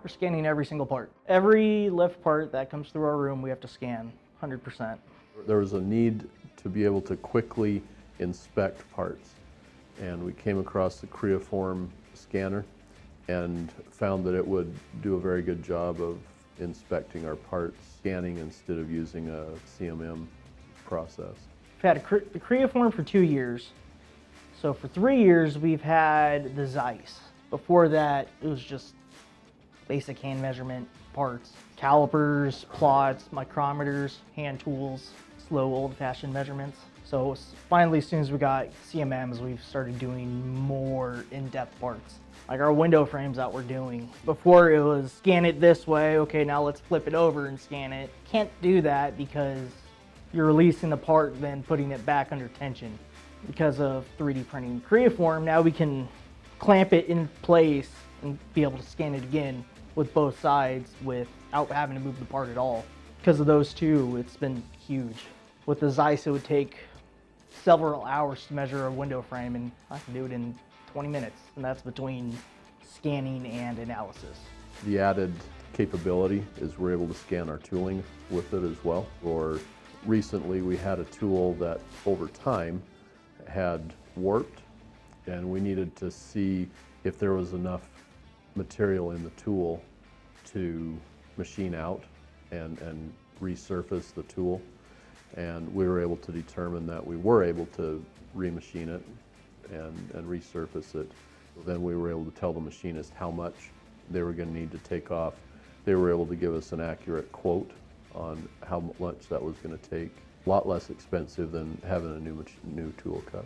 We're scanning every single part. Every lift part that comes through our room, we have to scan 100%. There was a need to be able to quickly inspect parts, and we came across the Creaform scanner and found that it would do a very good job of inspecting our parts, scanning instead of using a CMM process. We've had the Creaform for 2 years. So for 3 years, we've had the Zeiss. Before that, it was just basic hand measurement parts, calipers, plots, micrometers, hand tools, slow old-fashioned measurements. So finally, as soon as we got CMMs, we've started doing more in-depth parts. Like our window frames that we're doing. Before it was scan it this way, okay, now let's flip it over and scan it. Can't do that because you're releasing the part, then putting it back under tension. Because of 3D printing Creaform, now we can clamp it in place and be able to scan it again with both sides without having to move the part at all. Because of those two, it's been huge. With the Zeiss, it would take several hours to measure a window frame, and I can do it in 20 minutes, and that's between scanning and analysis. The added capability is we're able to scan our tooling with it as well. Or recently we had a tool that over time had warped, and we needed to see if there was enough material in the tool to machine out and resurface the tool. And we were able to determine that we were able to remachine it and resurface it. Then we were able to tell the machinist how much they were going to need to take off. They were able to give us an accurate quote on how much that was going to take. A lot less expensive than having a new tool cut.